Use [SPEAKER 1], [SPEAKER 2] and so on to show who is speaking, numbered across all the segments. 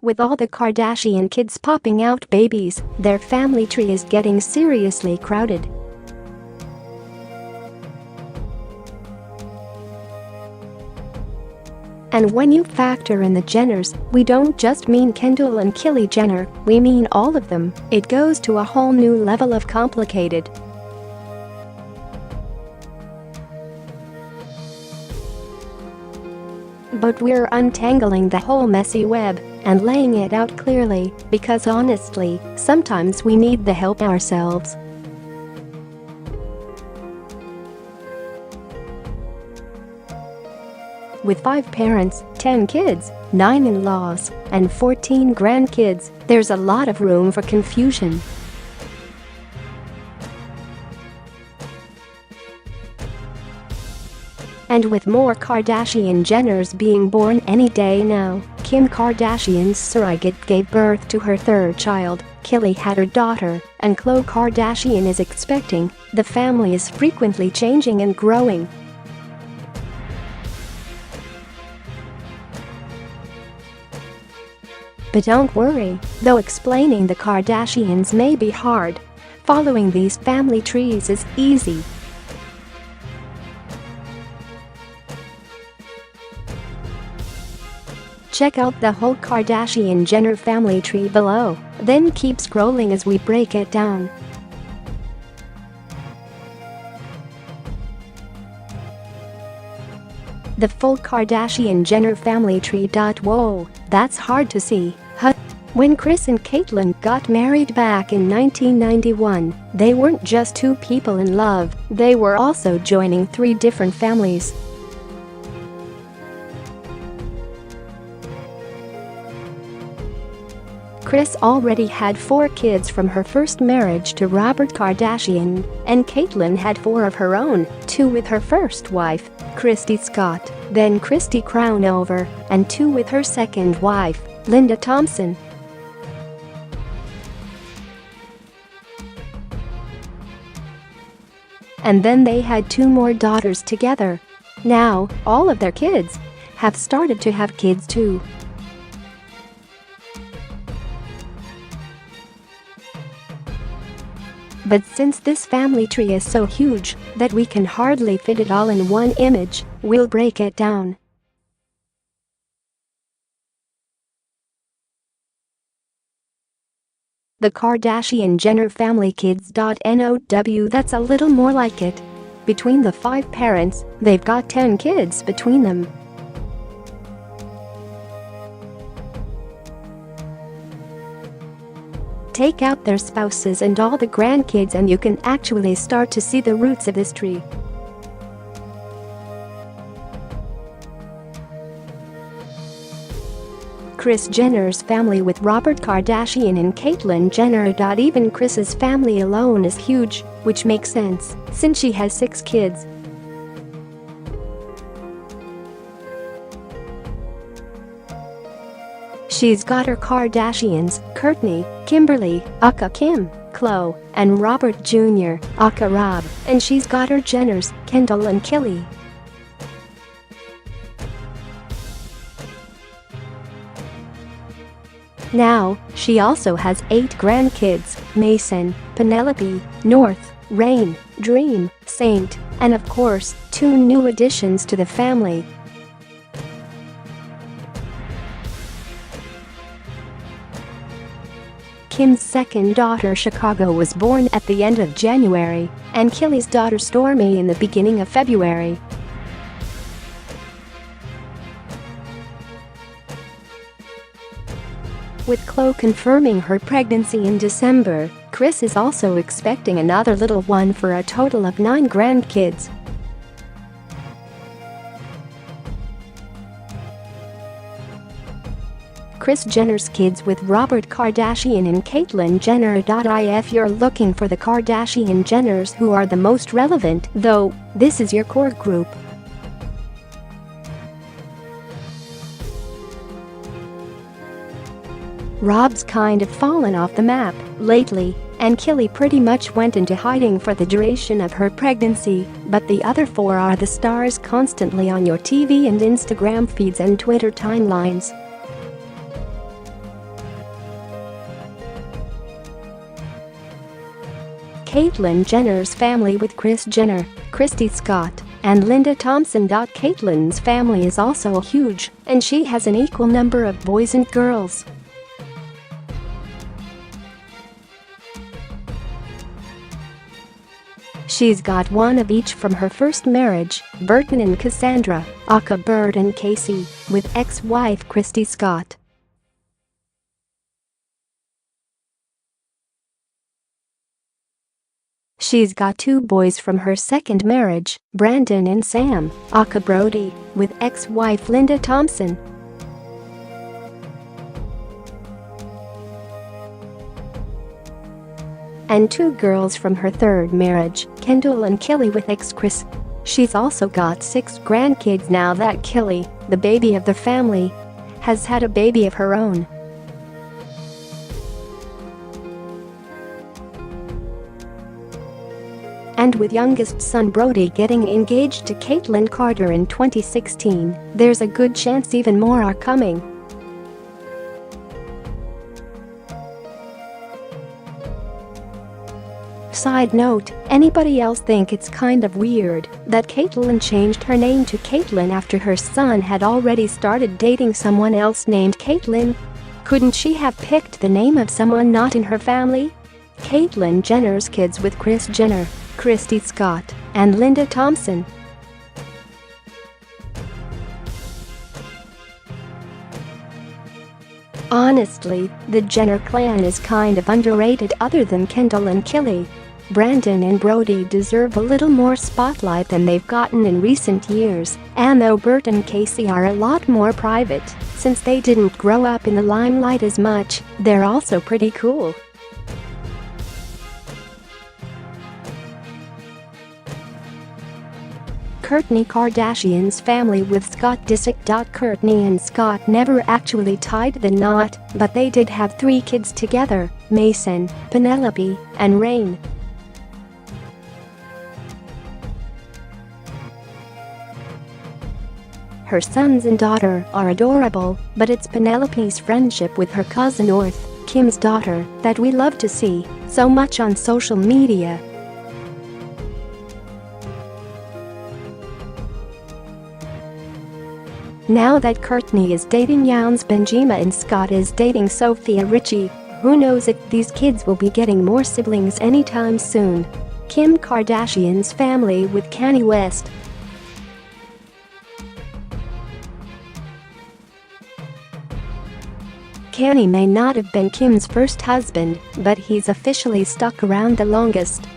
[SPEAKER 1] With all the Kardashian kids popping out babies, their family tree is getting seriously crowded. And when you factor in the Jenners, we don't just mean Kendall and Kylie Jenner, we mean all of them. It goes to a whole new level of complicated. But we're untangling the whole messy web and laying it out clearly because honestly, sometimes we need the help ourselves. With 5 parents, 10 kids, 9 in-laws, and 14 grandkids, there's a lot of room for confusion. And with more Kardashian Jenners being born any day now, Kim Kardashian's surrogate gave birth to her 3rd child, Kylie had her daughter, and Khloe Kardashian is expecting. The family is frequently changing and growing. But don't worry, though explaining the Kardashians may be hard, following these family trees is easy. Check out the whole Kardashian-Jenner family tree below, then keep scrolling as we break it down. The full Kardashian-Jenner family tree. Whoa, that's hard to see, huh? When Kris and Caitlyn got married back in 1991, they weren't just 2 people in love, they were also joining 3 different families. Kris already had 4 kids from her first marriage to Robert Kardashian, and Caitlyn had 4 of her own, 2 with her first wife, Kris Scott, then Christy Crownover, and 2 with her second wife, Linda Thompson. And then they had 2 more daughters together. Now, all of their kids have started to have kids too. But since this family tree is so huge that we can hardly fit it all in one image, we'll break it down. The Kardashian-Jenner family kids. Now that's a little more like it. Between the 5 parents, they've got 10 kids between them. Take out their spouses and all the grandkids and you can actually start to see the roots of this tree. Kris Jenner's family with Robert Kardashian and Caitlyn Jenner. Even Kris's family alone is huge, which makes sense since she has 6 kids. She's got her Kardashians, Kourtney, Kimberly, aka Kim, Khloe, and Robert Jr., aka Rob, and she's got her Jenners, Kendall and Kylie. Now, she also has 8 grandkids, Mason, Penelope, North, Rain, Dream, Saint, and of course, 2 new additions to the family. Kim's second daughter Chicago was born at the end of January, and Kylie's daughter Stormi in the beginning of February. With Khloe confirming her pregnancy in December, Kris is also expecting another little one for a total of 9 grandkids. Kris Jenner's kids with Robert Kardashian and Caitlyn Jenner. If you're looking for the Kardashian Jenners who are the most relevant, though, this is your core group. Rob's kind of fallen off the map lately, and Kylie pretty much went into hiding for the duration of her pregnancy, but the other four are the stars constantly on your TV and Instagram feeds and Twitter timelines. Caitlyn Jenner's family with Kris Jenner, Kristy Scott, and Linda Thompson. Caitlyn's family is also huge, and she has an equal number of boys and girls. She's got one of each from her first marriage, Burton and Cassandra, aka Bert and Casey, with ex-wife Kristy Scott. She's got two boys from her second marriage, Brandon and Sam, aka Brody, with ex-wife Linda Thompson. And two girls from her third marriage, Kendall and Kylie with ex-Kris. She's also got 6 grandkids now that Kylie, the baby of the family, has had a baby of her own. And with youngest son Brody getting engaged to Caitlyn Carter in 2016, there's a good chance even more are coming. Side note, anybody else think it's kind of weird that Caitlyn changed her name to Caitlyn after her son had already started dating someone else named Caitlyn? Couldn't she have picked the name of someone not in her family? Caitlyn Jenner's kids with Kris Jenner, Kristy Scott, and Linda Thompson. Honestly, the Jenner clan is kind of underrated other than Kendall and Kylie. Brandon and Brody deserve a little more spotlight than they've gotten in recent years, and though Bert and Casey are a lot more private, since they didn't grow up in the limelight as much, they're also pretty cool. Kourtney Kardashian's family with Scott Disick. Kourtney and Scott never actually tied the knot, but they did have 3 kids together, Mason, Penelope, and Rain. Her sons and daughter are adorable, but it's Penelope's friendship with her cousin North, Kim's daughter, that we love to see so much on social media. Now that Kourtney is dating Younes Benjima and Scott is dating Sophia Richie, who knows if these kids will be getting more siblings anytime soon. Kim Kardashian's family with Kanye West. Kanye may not have been Kim's first husband, but he's officially stuck around the longest.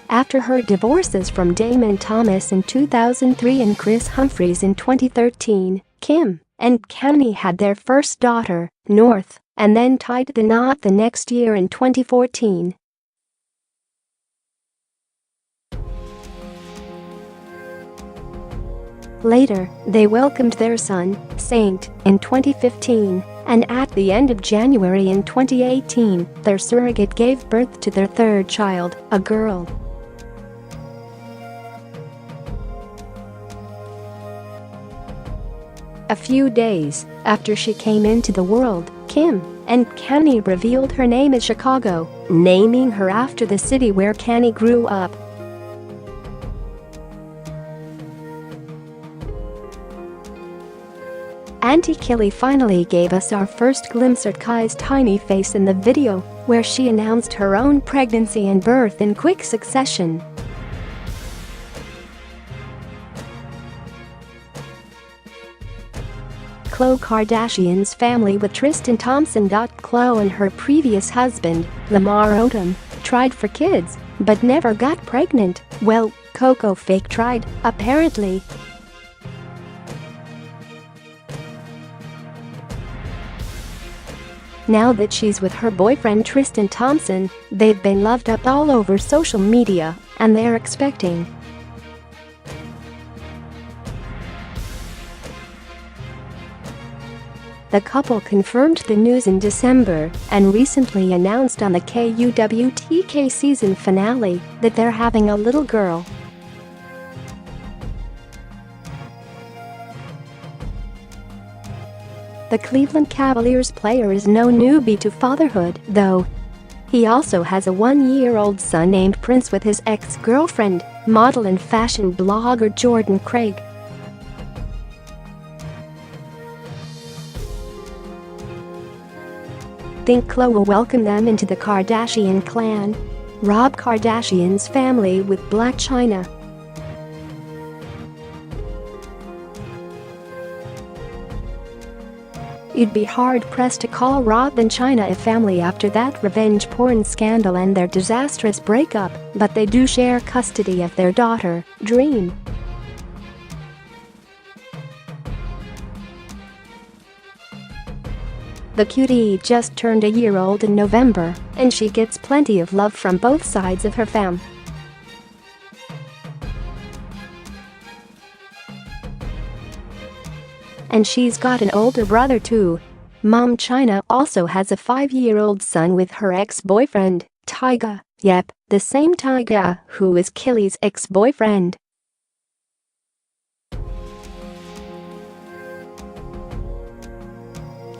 [SPEAKER 1] After her divorces from Damon Thomas in 2003 and Kris Humphries in 2013, Kim and Kanye had their first daughter, North, and then tied the knot the next year in 2014. Later, they welcomed their son, Saint, in 2015, and at the end of January in 2018, their surrogate gave birth to their third child, a girl. A few days after she came into the world, Kim and Kanye revealed her name is Chicago, naming her after the city where Kanye grew up. Auntie Kylie finally gave us our first glimpse at Kai's tiny face in the video, where she announced her own pregnancy and birth in quick succession. Khloe Kardashian's family with Tristan Thompson. Khloe and her previous husband, Lamar Odom, tried for kids, but never got pregnant. Well, Coco fake tried, apparently. Now that she's with her boyfriend Tristan Thompson, they've been loved up all over social media, and they're expecting. The couple confirmed the news in December and recently announced on the KUWTK season finale that they're having a little girl. The Cleveland Cavaliers player is no newbie to fatherhood, though. He also has a 1-year-old son named Prince with his ex-girlfriend, model and fashion blogger Jordan Craig. Think Khloe will welcome them into the Kardashian clan? Rob Kardashian's family with Blac Chyna. You'd be hard-pressed to call Rob and Chyna a family after that revenge porn scandal and their disastrous breakup, but they do share custody of their daughter, Dream. The cutie just turned a year old in November, and she gets plenty of love from both sides of her fam. And she's got an older brother too. Mom Chyna also has a 5-year-old son with her ex-boyfriend, Tyga. Yep, the same Tyga who is Kylie's ex-boyfriend.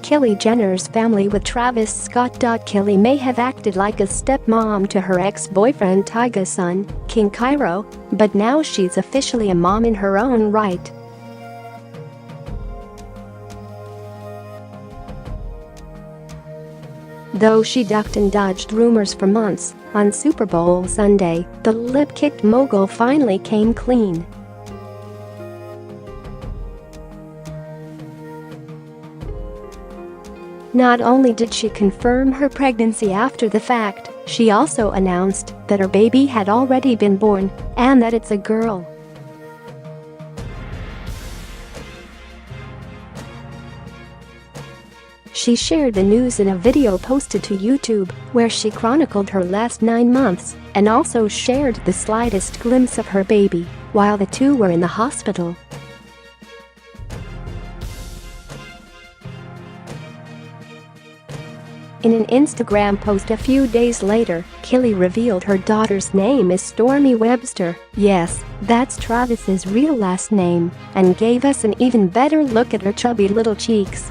[SPEAKER 1] Kylie Jenner's family with Travis Scott. Kylie may have acted like a stepmom to her ex-boyfriend Tyga's son, King Cairo, but now she's officially a mom in her own right. Though she ducked and dodged rumors for months, on Super Bowl Sunday, the lip-kicked mogul finally came clean. Not only did she confirm her pregnancy after the fact, she also announced that her baby had already been born and that it's a girl. She shared the news in a video posted to YouTube, where she chronicled her last 9 months and also shared the slightest glimpse of her baby while the two were in the hospital. In an Instagram post a few days later, Kylie revealed her daughter's name is Stormy Webster. Yes, that's Travis's real last name, and gave us an even better look at her chubby little cheeks.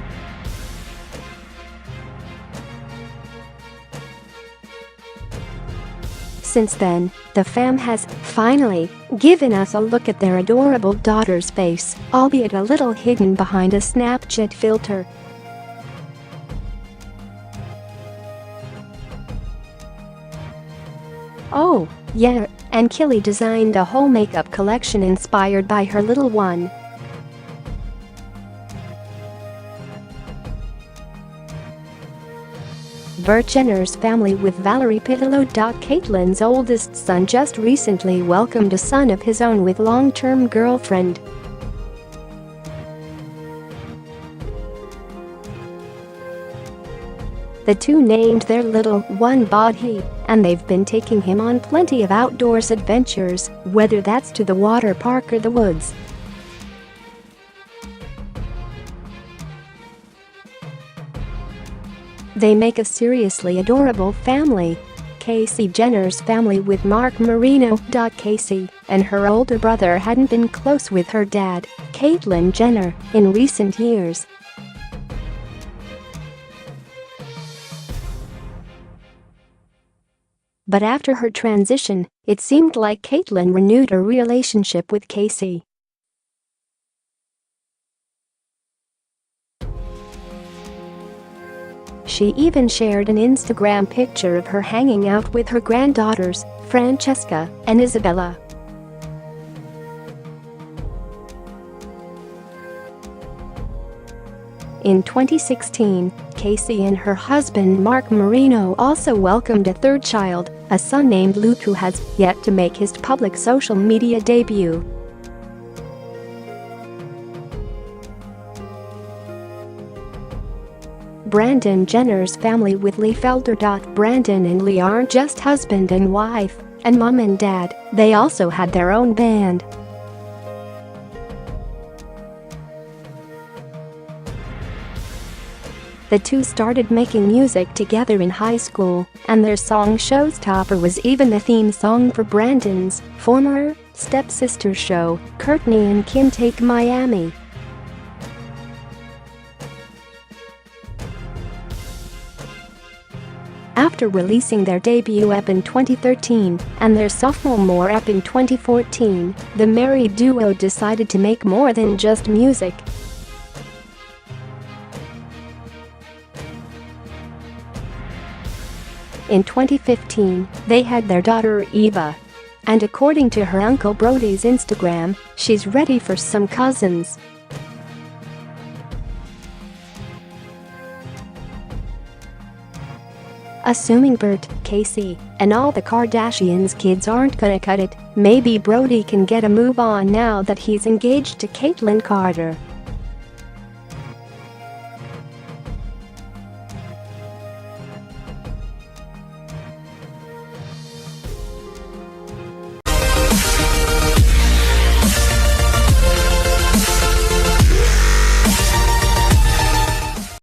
[SPEAKER 1] Since then, the fam has, finally, given us a look at their adorable daughter's face, albeit a little hidden behind a Snapchat filter. Oh, yeah, and Kylie designed a whole makeup collection inspired by her little one. Jenner's family with Valerie Pitalow. Caitlyn's oldest son just recently welcomed a son of his own with long-term girlfriend. The two named their little one Bodhi, and they've been taking him on plenty of outdoors adventures, whether that's to the water park or the woods. They make a seriously adorable family. Kaycee Jenner's family with Mark Marino. Kaycee and her older brother hadn't been close with her dad, Caitlyn Jenner, in recent years. But after her transition, it seemed like Caitlyn renewed her relationship with Kaycee. She even shared an Instagram picture of her hanging out with her granddaughters, Francesca and Isabella. In 2016, Kaycee and her husband Mark Marino also welcomed a third child, a son named Luke, who has yet to make his public social media debut. Brandon Jenner's family with Lee Felder. Brandon and Lee aren't just husband and wife and mom and dad, they also had their own band. The two started making music together in high school, and their song Showstopper was even the theme song for Brandon's former stepsister show, Kourtney and Kim Take Miami. After releasing their debut EP in 2013 and their sophomore EP in 2014, the married duo decided to make more than just music. In 2015, they had their daughter Eva. And according to her uncle Brody's Instagram, she's ready for some cousins. Assuming Bert, Casey, and all the Kardashians' kids aren't gonna cut it, maybe Brody can get a move on now that he's engaged to Caitlyn Carter.